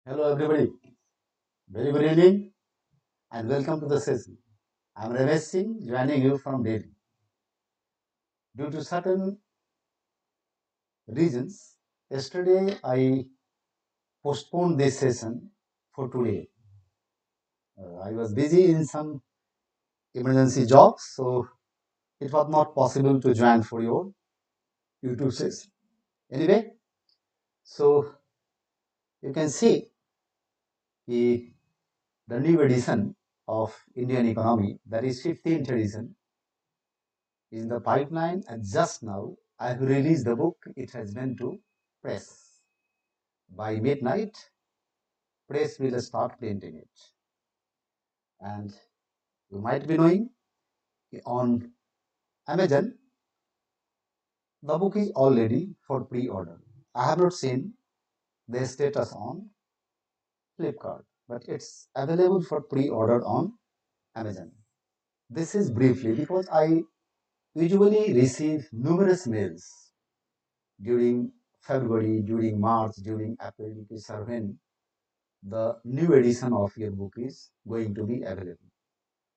Hello everybody, very good evening and welcome to the session. I am Ramesh Singh joining you from Delhi. Due to certain reasons, yesterday I postponed this session for today. I was busy in some emergency jobs, so it was not possible to join for your YouTube session. Anyway, so you can see the, the new edition of Indian economy, that is 15th edition, is in the pipeline, and just now I have released the book. It has been to press. By midnight, press will start printing it. And you might be knowing on Amazon, the book is already for pre-order. I have not seen the status on Flipkart, but it's available for pre-order on Amazon. This is briefly because I usually receive numerous mails during February, during March, during April, which is when the new edition of your book is going to be available.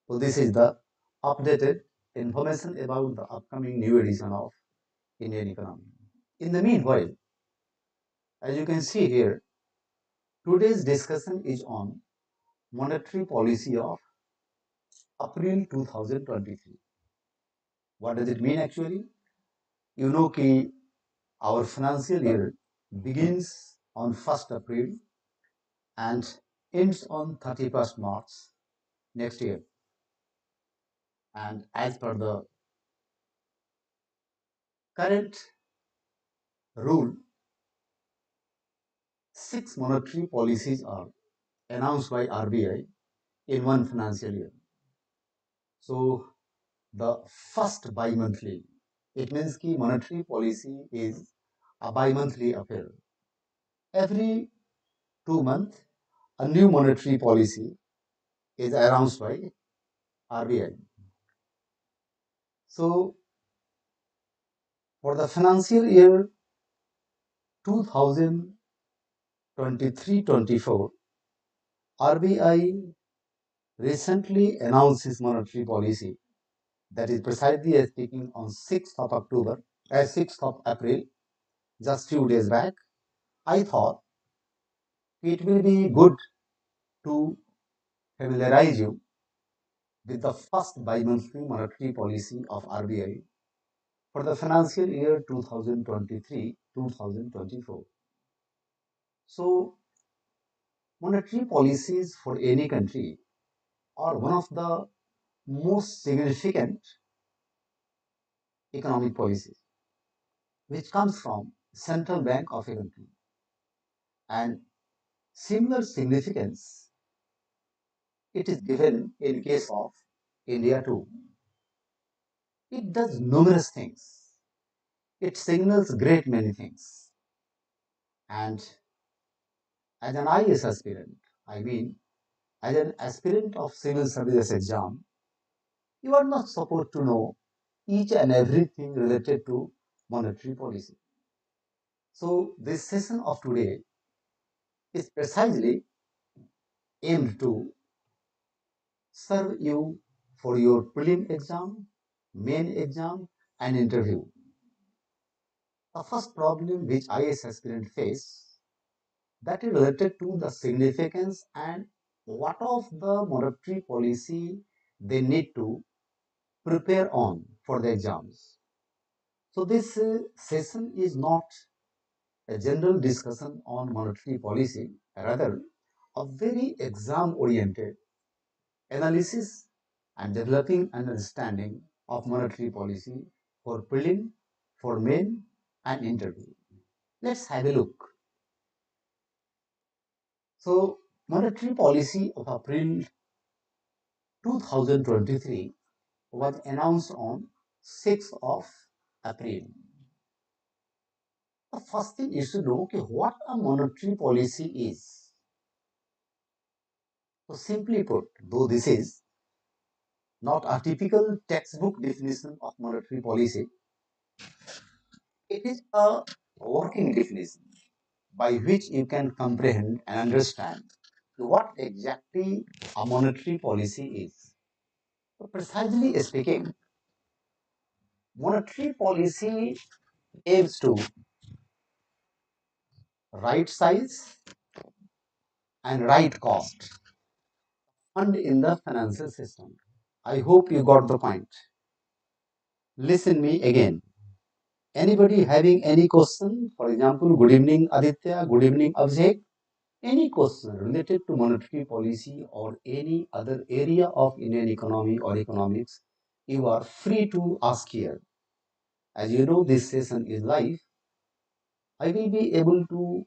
So this is the updated information about the upcoming new edition of Indian economy. In the meanwhile, as you can see here, today's discussion is on monetary policy of April 2023. What does it mean actually? You know कि our financial year begins on 1st April and ends on 31st March next year. And as per the current rule, 6 monetary policies are announced by RBI in one financial year. So the first bi-monthly, it means कि monetary policy is a bi-monthly affair. Every 2 months, a new monetary policy is announced by RBI. So for the financial year 2023-24, RBI recently announced its monetary policy, that is precisely speaking on 6th of October, 6th of April, just few days back. I thought it will be good to familiarize you with the first bi-monthly monetary policy of RBI for the financial year 2023-2024. So, monetary policies for any country are one of the most significant economic policies which comes from central bank of a country, and similar significance it is given in case of India too. It does numerous things. It signals great many things. And as an IAS aspirant, I mean, as an aspirant of civil services exam, you are not supposed to know each and everything related to monetary policy. So this session of today is precisely aimed to serve you for your prelim exam, main exam, and interview. The first problem which IAS aspirant face, that is related to the significance and what of the monetary policy they need to prepare on for the exams. So this session is not a general discussion on monetary policy, rather a very exam oriented analysis and developing an understanding of monetary policy for prelim, for main, and interview. Let's have a look. So, monetary policy of April 2023 was announced on 6th of April. The first thing is to know okay, what a monetary policy is. So, simply put, though this is not a typical textbook definition of monetary policy, it is a working definition. by which you can comprehend and understand what exactly a monetary policy is. So precisely speaking, monetary policy aims to right size and right cost fund in the financial system. I hope you got the point. Listen me again. Anybody having any question? For example, good evening Aditya, good evening Abhishek. Any question related to monetary policy or any other area of Indian economy or economics, you are free to ask here. As you know, this session is live. I will be able to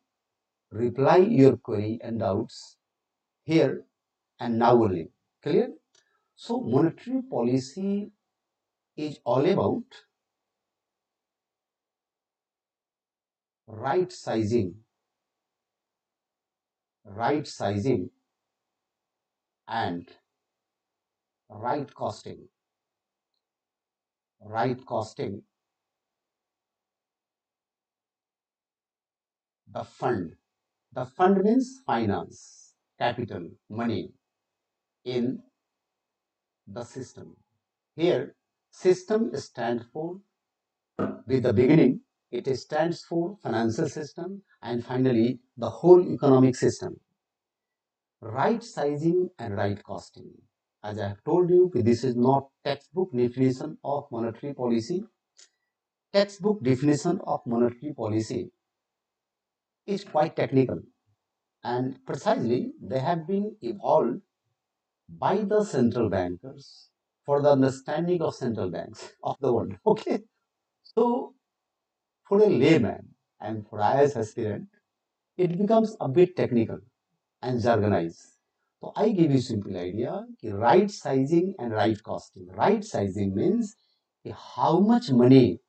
reply your query and doubts here and now only. Clear? So monetary policy is all about right sizing, right sizing and right costing, right costing the fund. The fund means finance, capital, money in the system. Here, system stands for, with the beginning, it stands for financial system and finally the whole economic system. Right sizing and right costing. As I have told you, this is not textbook definition of monetary policy. Textbook definition of monetary policy is quite technical and precisely they have been evolved by the central bankers for the understanding of central banks of the world. Okay, so for a layman and for I as aspirant, it becomes a bit technical and jargonized. So I give you simple idea, right sizing and right costing. Right sizing means how much money,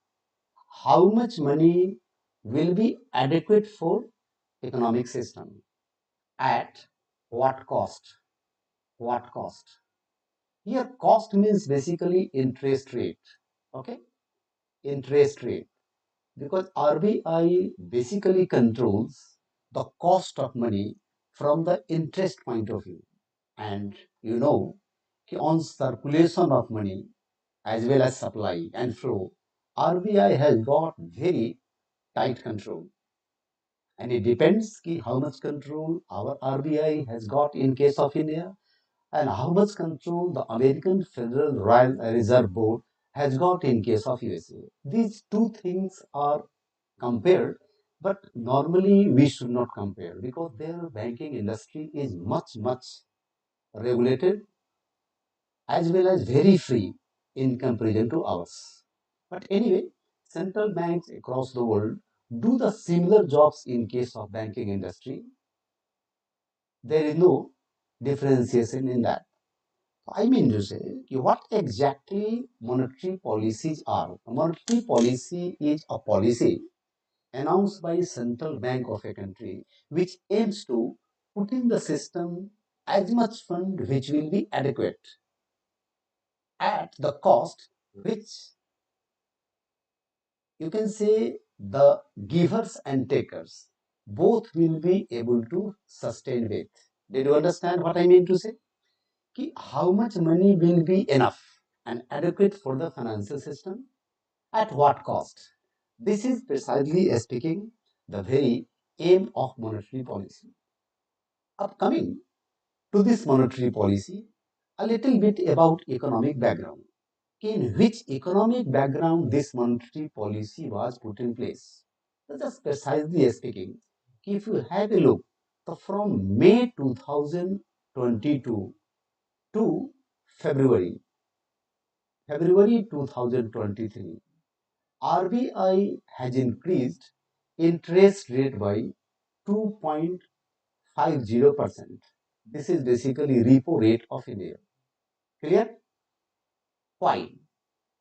how much money will be adequate for economic system at what cost? What cost? Here cost means basically interest rate. Okay, interest rate because RBI basically controls the cost of money from the interest point of view. And you know, on circulation of money as well as supply and flow, RBI has got very tight control. And it depends how much control our RBI has got in case of India and how much control the American Federal Royal Reserve Board has got in case of USA. These two things are compared, but normally we should not compare because their banking industry is much regulated as well as very free in comparison to ours. But anyway, central banks across the world do the similar jobs in case of banking industry. There is no differentiation in that. I mean to say, what exactly monetary policies are? A monetary policy is a policy announced by central bank of a country which aims to put in the system as much fund which will be adequate at the cost which you can say the givers and takers both will be able to sustain with. Did you understand what I mean to say? How much money will be enough and adequate for the financial system at what cost? This is precisely speaking the very aim of monetary policy. Upcoming to this monetary policy, a little bit about economic background. In which economic background this monetary policy was put in place? Just precisely speaking, if you have a look, so from May 2022 to February, February 2023, RBI has increased interest rate by 2.50%. This is basically repo rate of India. Clear? Why?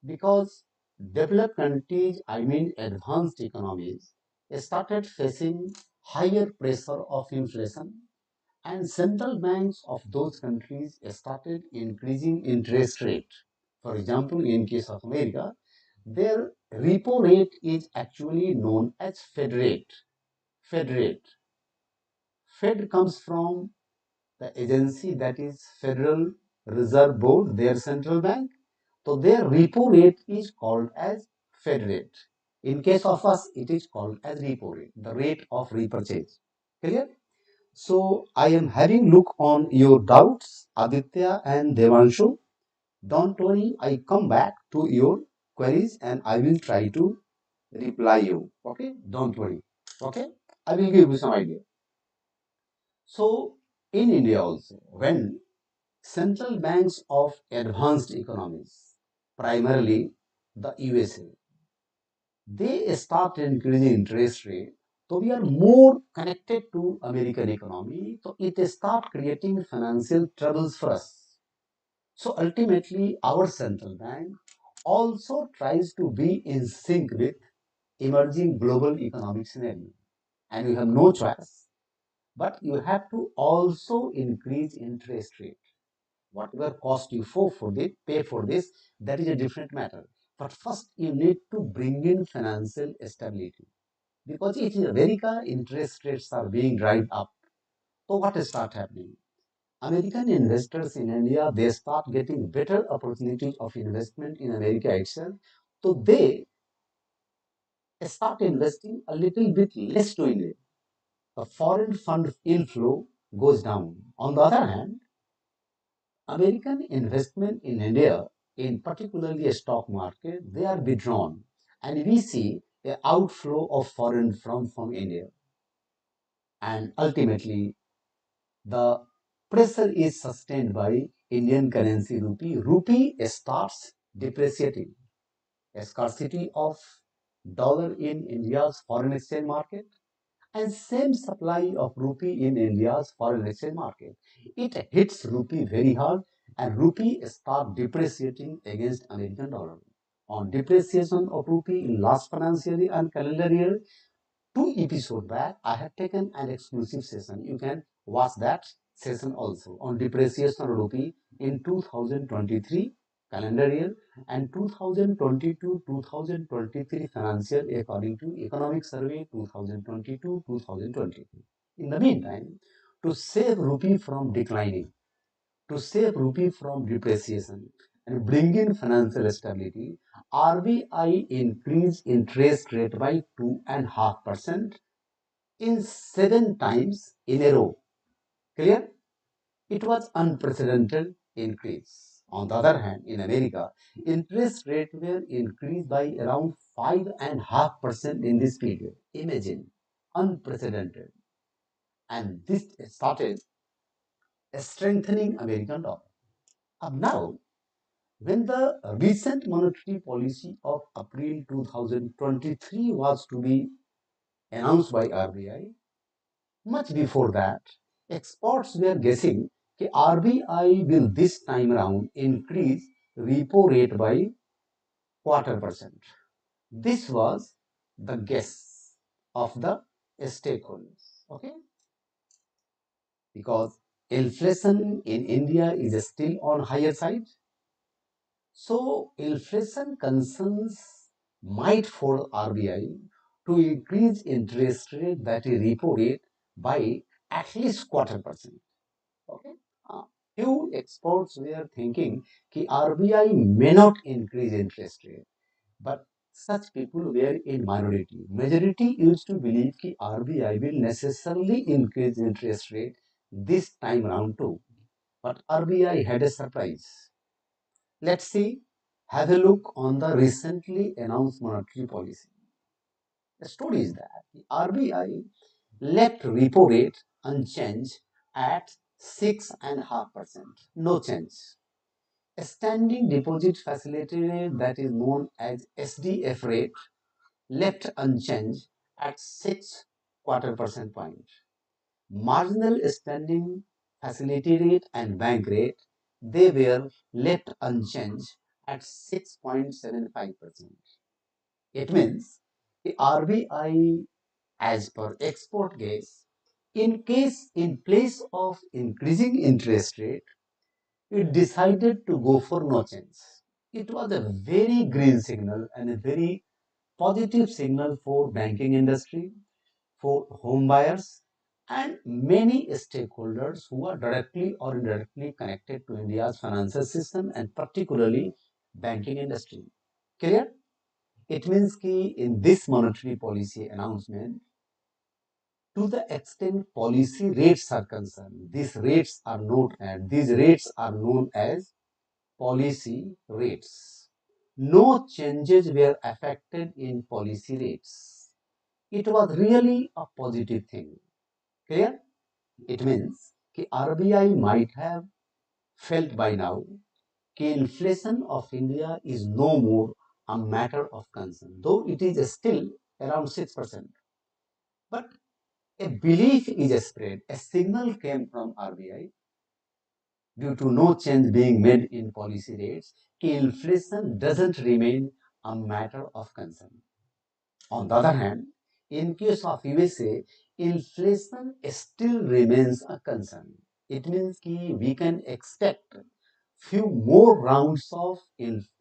Because developed countries, I mean advanced economies, started facing higher pressure of inflation and central banks of those countries started increasing interest rate. For example, in case of America, their repo rate is actually known as Fed rate. Fed rate. Fed comes from the agency that is Federal Reserve Board, their central bank. So their repo rate is called as Fed rate. In case of us, it is called as repo rate, the rate of repurchase. Clear? So I am having look on your doubts, Aditya and Devanshu. Don't worry, I come back to your queries and I will try to reply you. Okay? Don't worry. Okay? I will give you some idea. So in India also, when central banks of advanced economies, primarily the USA, they start increasing interest rate. So we are more connected to American economy. So it start creating financial troubles for us. So ultimately, our central bank also tries to be in sync with emerging global economic scenario. And you have no choice, but you have to also increase interest rate. Whatever cost you pay for this, that is a different matter. But first, you need to bring in financial stability. Because if in America interest rates are being driven up, so what start happening? American investors in India, they start getting better opportunities of investment in America itself. So they start investing a little bit less to India. The foreign fund inflow goes down. On the other hand, American investment in India, in particularly a stock market, they are withdrawn. And we see a outflow of foreign from India. And ultimately, the pressure is sustained by Indian currency rupee. Rupee starts depreciating. A scarcity of dollar in India's foreign exchange market and same supply of rupee in India's foreign exchange market. It hits rupee very hard and rupee start depreciating against American dollar. On depreciation of rupee in last financial year and calendar year, two episode back, I have taken an exclusive session. You can watch that session also on depreciation of rupee in 2023 calendar year and 2022-2023 financial according to Economic Survey 2022-2023. In the meantime, to save rupee from declining, to save rupee from depreciation and bring in financial stability, RBI increased interest rate by 2.5% in 7 times in a row. Clear? It was unprecedented increase. On the other hand, in America, interest rates were increased by around 5.5% in this period. Imagine, unprecedented. And this started strengthening American dollar. Now, when the recent monetary policy of April 2023 was to be announced by RBI, much before that, experts were guessing that RBI will this time around increase repo rate by 0.25%. This was the guess of the stakeholders. Okay, because inflation in India is still on higher side. So inflation concerns might force RBI to increase interest rate, that is repo rate, by at least 0.25%. Okay. Few experts were thinking that RBI may not increase interest rate, but such people were in minority. Majority used to believe that RBI will necessarily increase interest rate this time around too. But RBI had a surprise. Let's see, have a look on the recently announced monetary policy. The story is that the RBI left repo rate unchanged at 6.5%. No change. A standing deposit facility rate, that is known as SDF rate, left unchanged at 6.25% point. Marginal standing facility rate and bank rate, they were left unchanged at 6.75%. It means the RBI, as per expert guess, in place of increasing interest rate, it decided to go for no change. It was a very green signal and a very positive signal for banking industry, for home buyers and many stakeholders who are directly or indirectly connected to India's financial system and particularly banking industry. Clear? It means that in this monetary policy announcement, to the extent policy rates are concerned, these rates are known as policy rates. No changes were affected in policy rates. It was really a positive thing. Clear? It means that RBI might have felt by now that inflation of India is no more a matter of concern, though it is still around 6%. But a belief is spread, a signal came from RBI due to no change being made in policy rates, inflation doesn't remain a matter of concern. On the other hand, in case of USA, inflation still remains a concern. It means that we can expect few more rounds of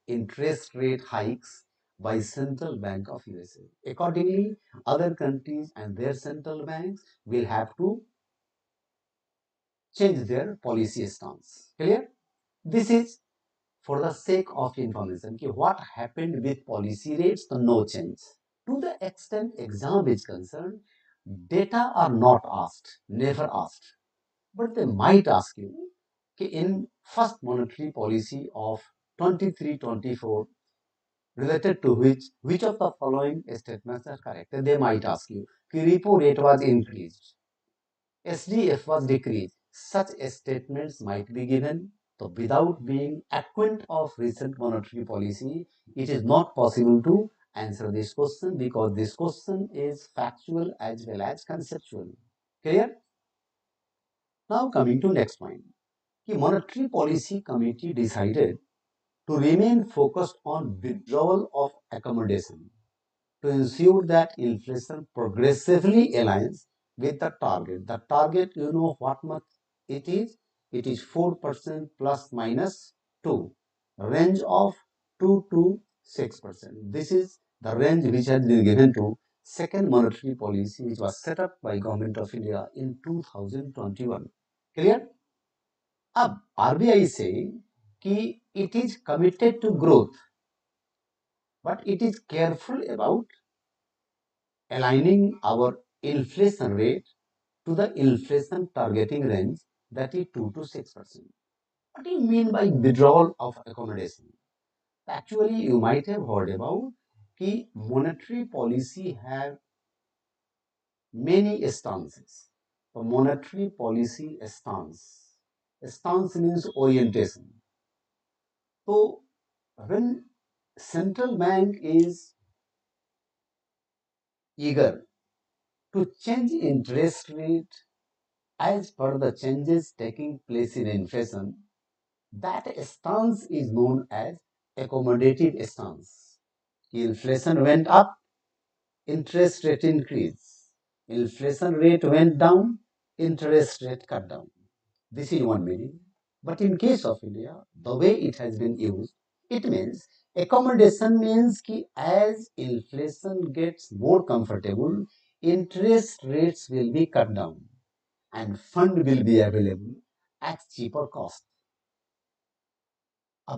interest rate hikes by Central Bank of USA. Accordingly, other countries and their central banks will have to change their policy stance. Clear? This is for the sake of information. What happened with policy rates? No change. To the extent exam is concerned, data are not asked, never asked, but they might ask you in first monetary policy of 23-24 related to which of the following statements are correct. They might ask you repo rate was increased, SDF was decreased. Such statements might be given. So without being acquainted of recent monetary policy, it is not possible to answer this question because this question is factual as well as conceptual. Clear? Now coming to next point. The Monetary Policy Committee decided to remain focused on withdrawal of accommodation to ensure that inflation progressively aligns with the target. The target, you know what much it is? It is 4% plus minus 2, range of 2 to 6%. This is the range which has been given to second monetary policy which was set up by Government of India in 2021. Clear? अब RBI is saying कि it is committed to growth, but it is careful about aligning our inflation rate to the inflation targeting range, that is 2 to 6%. What do you mean by withdrawal of accommodation? Actually, you might have heard about that monetary policy have many stances. A monetary policy stance. Stance means orientation. So when central bank is eager to change interest rate as per the changes taking place in inflation, that stance is known as accommodative stance. Inflation went up, interest rate increased. Inflation rate went down, interest rate cut down. This is one meaning. But in case of India, the way it has been used, it means accommodation means कि as inflation gets more comfortable, interest rates will be cut down and fund will be available at cheaper cost.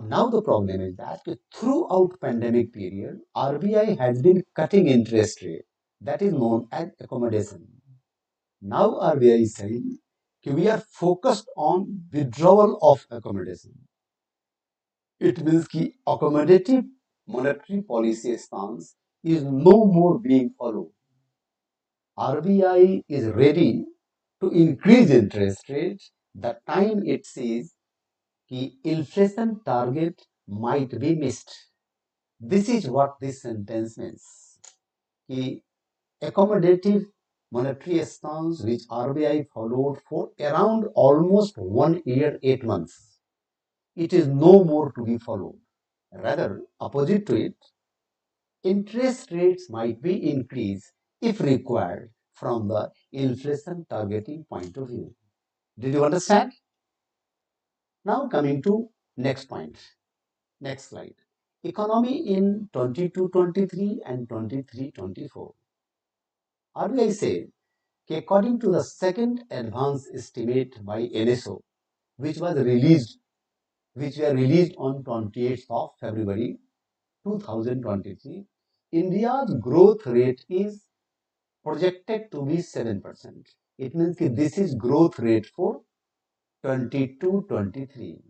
Now the problem is that throughout pandemic period, RBI has been cutting interest rate. That is known as accommodation. Now RBI is saying we are focused on withdrawal of accommodation. It means that accommodative monetary policy stance is no more being followed. RBI is ready to increase interest rates the time it sees that inflation target might be missed. This is what this sentence means. That accommodative monetary stance which RBI followed for around almost 1 year, 8 months, it is no more to be followed. Rather, opposite to it, interest rates might be increased if required from the inflation targeting point of view. Did you understand? Now coming to next point. Next slide. Economy in 22-23 and 23-24. RBI said, according to the second advance estimate by NSO, which was released, which were released on 28th of February 2023, India's growth rate is projected to be 7%. It means that this is growth rate for 22-23.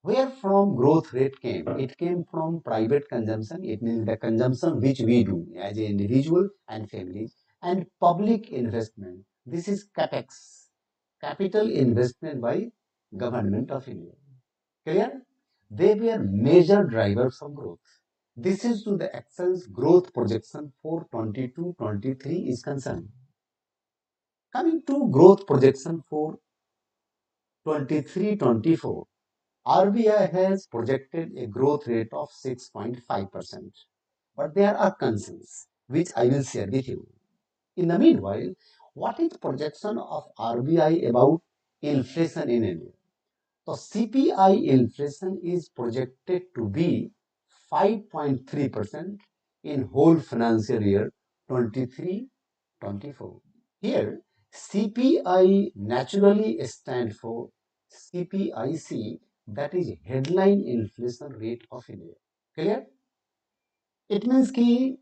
Where from growth rate came? It came from private consumption. It means the consumption which we do as an individual and families, and public investment. This is capex, capital investment by government of India. Clear? They were major drivers of growth. This is to the Excel's growth projection for 22-23 is concerned. Coming to growth projection for 23-24, RBI has projected a growth rate of 6.5%. But there are concerns, which I will share with you. In the meanwhile, what is projection of RBI about inflation in India? So CPI inflation is projected to be 5.3% in whole financial year 23-24. Here, CPI naturally stands for CPIC, that is headline inflation rate of India. Clear? It means कि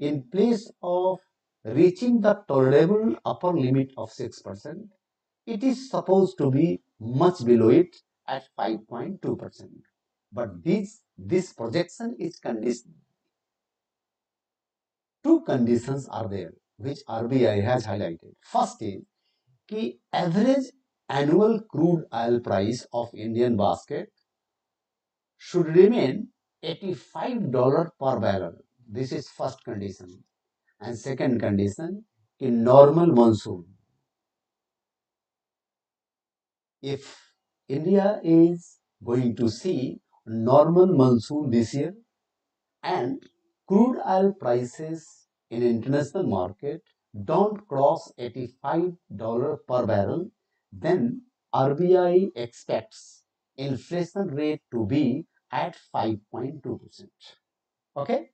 in place of reaching the tolerable upper limit of 6%, it is supposed to be much below it at 5.2%. But this projection is conditional. Two conditions are there which RBI has highlighted. First is कि average annual crude oil price of Indian basket should remain $85 per barrel. This is first condition. And second condition, in normal monsoon, if India is going to see normal monsoon this year and crude oil prices in international market don't cross $85 per barrel, then RBI expects inflation rate to be at 5.2%. Okay?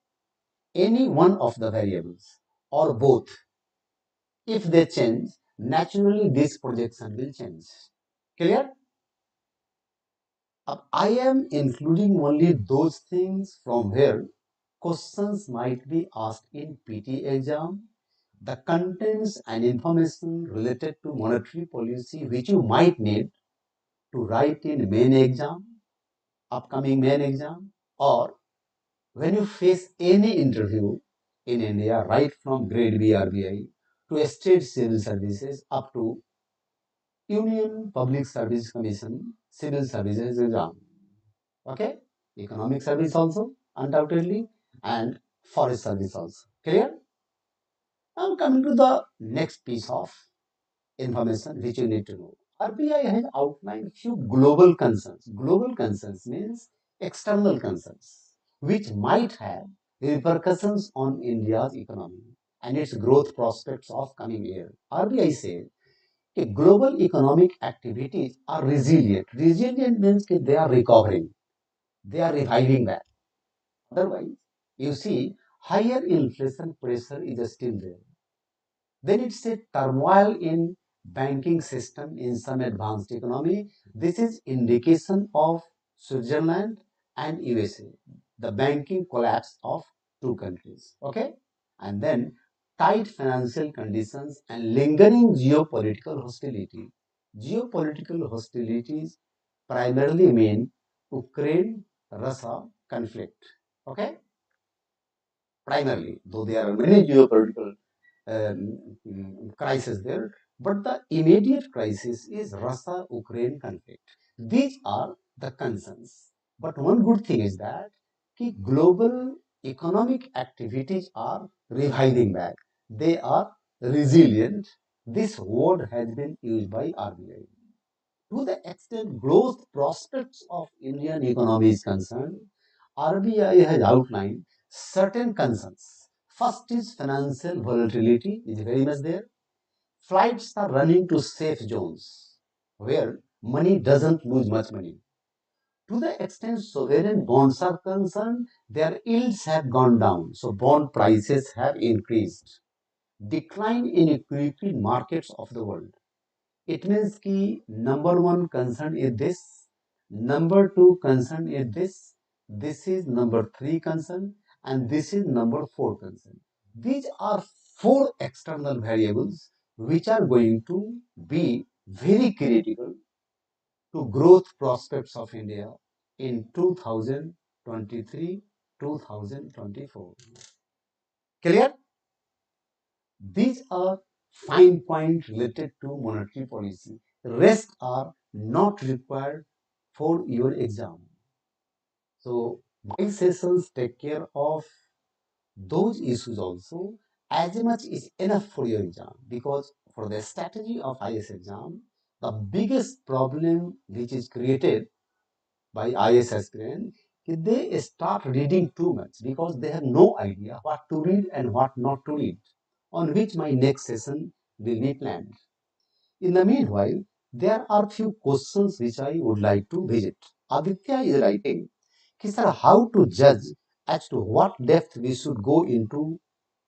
Any one of the variables or both, if they change, naturally this projection will change. Clear? I am including only those things from where questions might be asked in PT exam, the contents and information related to monetary policy which you might need to write in main exam, upcoming main exam, or when you face any interview in India, right from grade B RBI to state civil services up to Union Public Service Commission civil services exam. Okay? Economic service also, undoubtedly, and forest service also. Clear? Now coming to the next piece of information which you need to know. RBI has outlined few global concerns. Global concerns means external concerns, which might have repercussions on India's economy and its growth prospects of coming year. RBI says global economic activities are resilient. Resilient means that they are recovering, they are reviving back. Otherwise, you see, higher inflation pressure is still there. Then it's a turmoil in banking system in some advanced economy. This is indication of Switzerland and USA, the banking collapse of two countries. Okay, and then tight financial conditions and lingering geopolitical hostility. Geopolitical hostilities primarily mean Ukraine-Russia conflict. Okay, primarily, though there are many geopolitical crisis there, but the immediate crisis is Russia-Ukraine conflict. These are the concerns. But one good thing is that global economic activities are reviving back. They are resilient. This word has been used by RBI. To the extent growth prospects of Indian economy is concerned, RBI has outlined certain concerns. First is financial volatility is very much there. Flights are running to safe zones where money doesn't lose much money. To the extent sovereign bonds are concerned, their yields have gone down, so bond prices have increased. decline in equity markets of the world. It means कि number one concern is this, number two concern is this is number three concern, and this is number four concern. These are four external variables which are going to be very critical to growth prospects of India in 2023, 2024. Clear? These are fine points related to monetary policy. Rest are not required for your exam. So my sessions take care of those issues also. As much is enough for your exam, because for the strategy of IS exam, the biggest problem which is created by IS aspirants, they start reading too much because they have no idea what to read and what not to read, on which my next session will be planned. In the meanwhile, there are few questions which I would like to visit. Aditya is writing, sir, how to judge as to what depth we should go into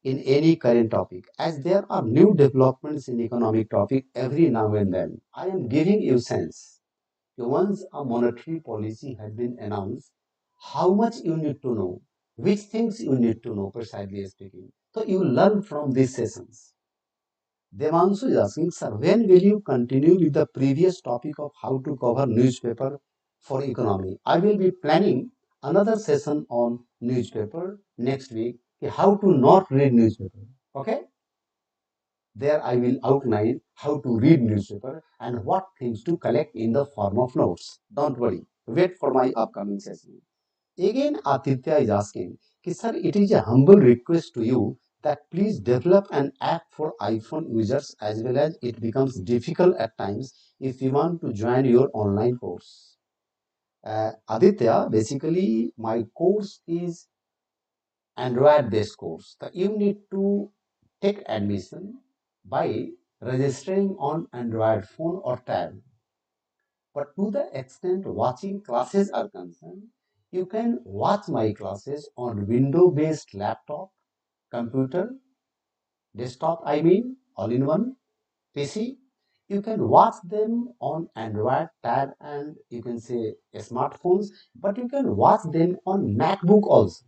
in any current topic, as there are new developments in economic topic every now and then. I am giving you sense. Once a monetary policy has been announced, how much you need to know, which things you need to know, precisely speaking. So you learn from these sessions. Devanshu is asking, sir, when will you continue with the previous topic of how to cover newspaper for economy? I will be planning another session on newspaper next week, how to not read newspaper. Okay? There I will outline how to read newspaper and what things to collect in the form of notes. Don't worry. Wait for my upcoming session. Again, Aditya is asking, sir, it is a humble request to you that please develop an app for iPhone users, as well as it becomes difficult at times if you want to join your online course. Aditya, basically my course is Android based course. So you need to take admission by registering on Android phone or tab. But to the extent watching classes are concerned, you can watch my classes on Windows-based laptop, computer, desktop, I mean, all-in-one PC. You can watch them on Android tab and you can say smartphones, but you can watch them on MacBook also.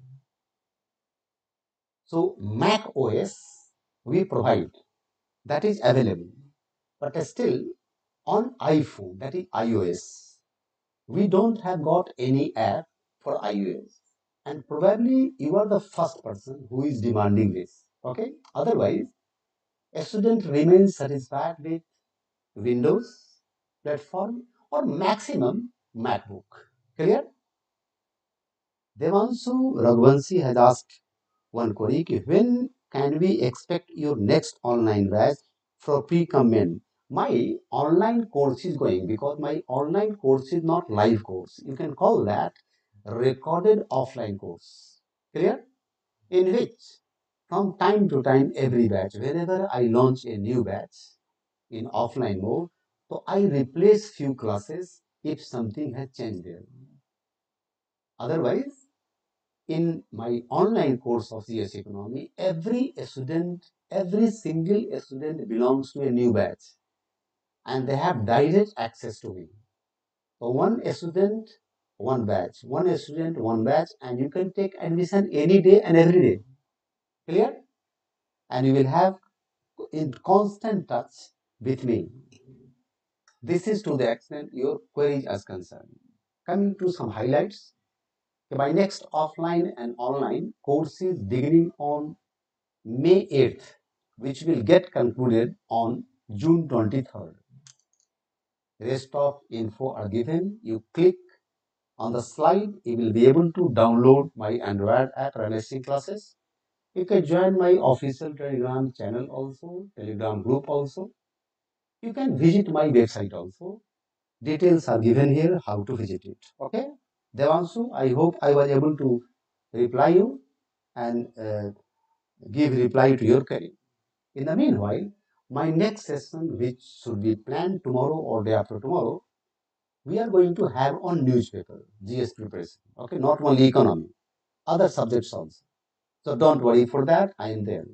So Mac OS we provide, that is available, but still on iPhone, that is iOS, we don't have got any app for iOS, and probably you are the first person who is demanding this. Okay, otherwise a student remains satisfied with Windows platform or maximum MacBook. Clear? Devanshu Raghuvanshi has asked one query, when can we expect your next online batch for pre-comment? My online course is going, because my online course is not live course. You can call that recorded offline course. Clear? In which from time to time, every batch, whenever I launch a new batch in offline mode, so I replace few classes if something has changed there. Otherwise, in my online course of CS Economy, every single student belongs to a new batch and they have direct access to me. So one student, one batch, one student, one batch, and you can take admission any day and every day. Clear? And you will have in constant touch with me. This is to the extent your query is concerned. Coming to some highlights, my next offline and online course is beginning on May 8th, which will get concluded on June 23rd. Rest of info are given. You click on the slide, you will be able to download my Android app Ramesh Singh classes. You can join my official Telegram channel also, Telegram group also. You can visit my website also. Details are given here how to visit it. Okay? Devanshu, I hope I was able to reply you and give reply to your query. In the meanwhile, my next session, which should be planned tomorrow or day after tomorrow, we are going to have on newspaper, GS preparation. Okay, not only economy, other subjects also. So don't worry for that, I am there.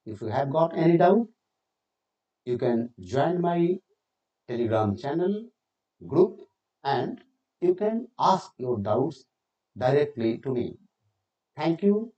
If you have got any doubt, you can join my Telegram channel group and you can ask your doubts directly to me. Thank you.